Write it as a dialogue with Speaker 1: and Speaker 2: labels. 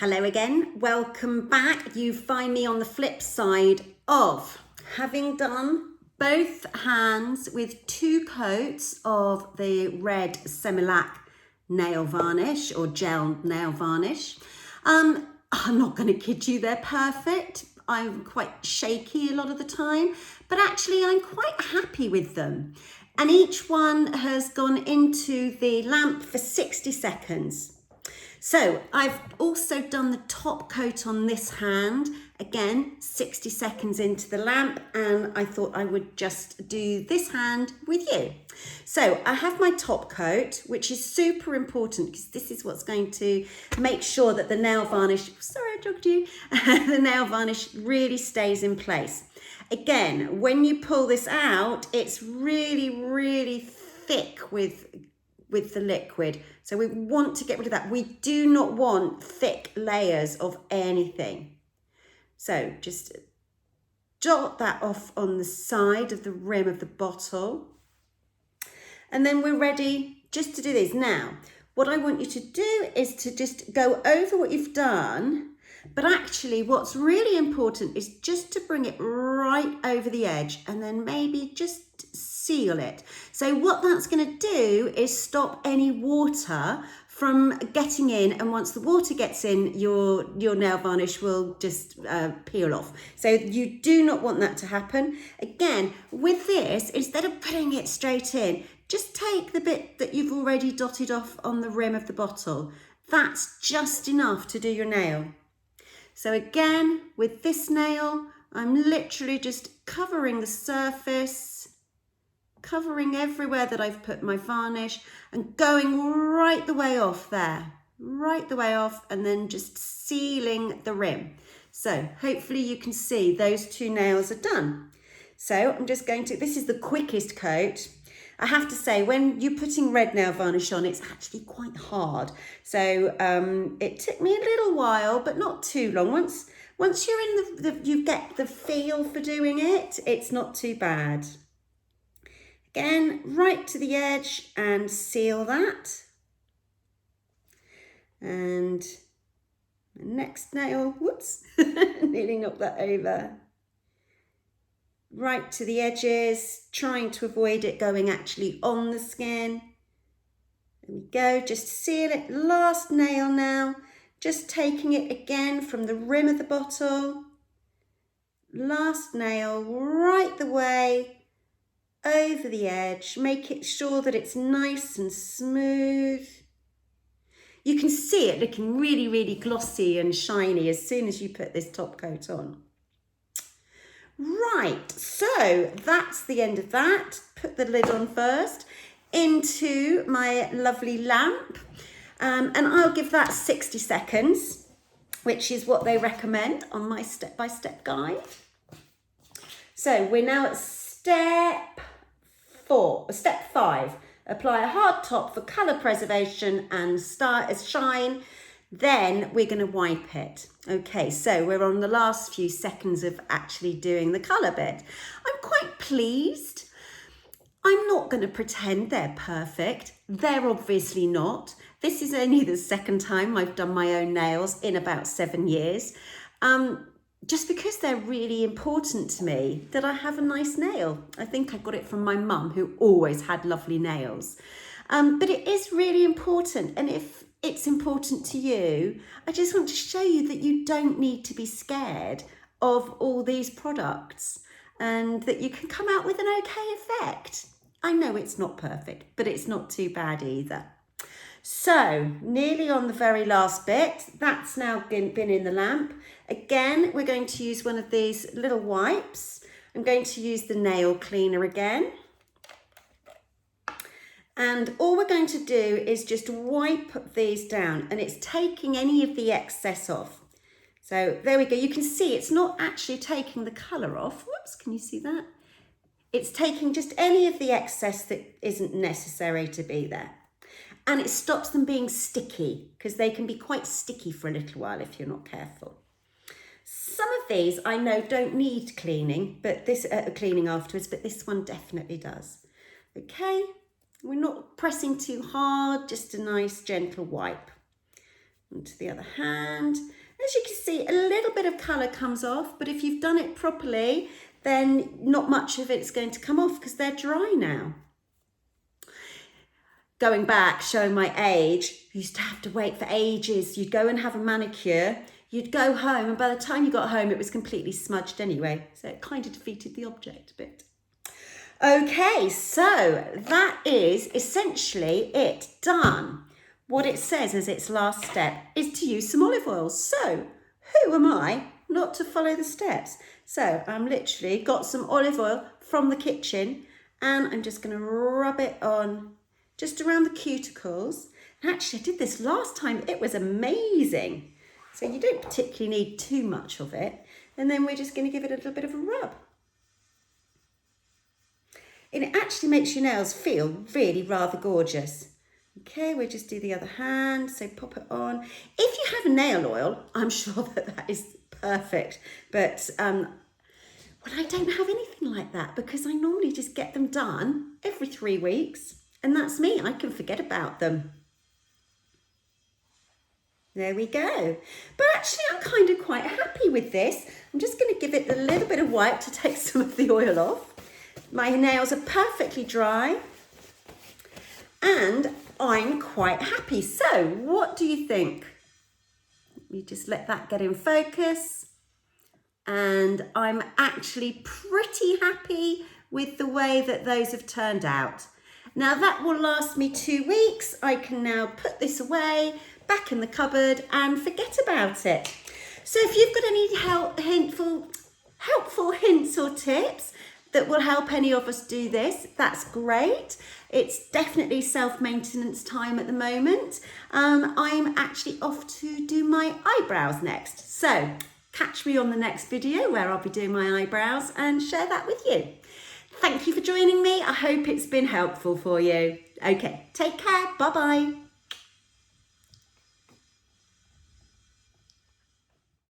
Speaker 1: Hello again, welcome back. You find me on the flip side of having done both hands with 2 coats of the red Semilac nail varnish or gel nail varnish. I'm not going to kid you, they're perfect. I'm quite shaky a lot of the time, but actually I'm quite happy with them. And each one has gone into the lamp for 60 seconds. So I've also done the top coat on this hand, again 60 seconds into the lamp, and I thought I would just do this hand with you. So I have my top coat, which is super important because this is what's going to make sure that the nail varnish, sorry I jogged you, the nail varnish really stays in place. Again, when you pull this out, it's really thick with the liquid. So we want to get rid of that. We do not want thick layers of anything. So just dot that off on the side of the rim of the bottle. And then we're ready just to do this. Now, what I want you to do is to just go over what you've done, but actually what's really important is just to bring it right over the edge and then maybe just seal it. So what that's going to do is stop any water from getting in, and once the water gets in, your nail varnish will just peel off. So you do not want that to happen. Again, with this, instead of putting it straight in, just take the bit that you've already dotted off on the rim of the bottle. That's just enough to do your nail. So again, with this nail, I'm literally just covering the surface, covering everywhere that I've put my varnish and going right the way off there, right the way off, and then just sealing the rim. So hopefully you can see those 2 nails are done. So I'm just going to, this is the quickest coat. I have to say, when you're putting red nail varnish on, it's actually quite hard. So it took me a little while, but not too long. Once you're in you get the feel for doing it, it's not too bad. Again, right to the edge and seal that. And the next nail, whoops, nearly knocked that over. Right to the edges, trying to avoid it going actually on the skin. There we go, just seal it. Last nail now, just taking it again from the rim of the bottle. Last nail right the way over the edge, make it sure that it's nice and smooth. You can see it looking really glossy and shiny as soon as you put this top coat on. Right, so that's the end of that. Put the lid on first into my lovely lamp, and I'll give that 60 seconds, which is what they recommend on my step-by-step guide. So we're now at step 5. Apply a hard top for colour preservation and start as shine. Then we're going to wipe it. Okay, so we're on the last few seconds of actually doing the colour bit. I'm quite pleased. I'm not going to pretend they're perfect. They're obviously not. This is only the second time I've done my own nails in about 7 years. Just because they're really important to me that I have a nice nail. I think I got it from my mum, who always had lovely nails. But it is really important, and if it's important to you, I just want to show you that you don't need to be scared of all these products and that you can come out with an okay effect. I know it's not perfect, but it's not too bad either. So nearly on the very last bit, that's now been in the lamp. Again, we're going to use one of these little wipes. I'm going to use the nail cleaner again. And all we're going to do is just wipe these down, and it's taking any of the excess off. So there we go. You can see it's not actually taking the colour off. Whoops, can you see that? It's taking just any of the excess that isn't necessary to be there. And it stops them being sticky, because they can be quite sticky for a little while if you're not careful. Some of these I know don't need cleaning, but this cleaning afterwards, but this one definitely does. Okay, we're not pressing too hard, just a nice gentle wipe. onto the other hand. As you can see, a little bit of colour comes off, but if you've done it properly, then not much of it's going to come off because they're dry now. Going back, showing my age, I used to have to wait for ages. You'd go and have a manicure, you'd go home, and by the time you got home, it was completely smudged anyway. So it kind of defeated the object a bit. Okay, so that is essentially it done. What it says as its last step is to use some olive oil. So who am I not to follow the steps? So I'm literally got some olive oil from the kitchen and I'm just going to rub it on just around the cuticles. And actually I did this last time. It was amazing. So you don't particularly need too much of it. And then we're just going to give it a little bit of a rub. And it actually makes your nails feel really rather gorgeous. Okay, we'll just do the other hand, so pop it on. If you have nail oil, I'm sure that is perfect. But well, I don't have anything like that because I normally just get them done every 3 weeks. And that's me, I can forget about them. There we go. But actually, I'm kind of quite happy with this. I'm just going to give it a little bit of wipe to take some of the oil off. My nails are perfectly dry and I'm quite happy. So what do you think? Let me just let that get in focus. And I'm actually pretty happy with the way that those have turned out. Now that will last me 2 weeks. I can now put this away, back in the cupboard and forget about it. So if you've got any helpful hints or tips that will help any of us do this, that's great. It's definitely self-maintenance time at the moment. I'm actually off to do my eyebrows next. So catch me on the next video where I'll be doing my eyebrows and share that with you. Thank you for joining me. I hope it's been helpful for you. Okay, take care. Bye-bye.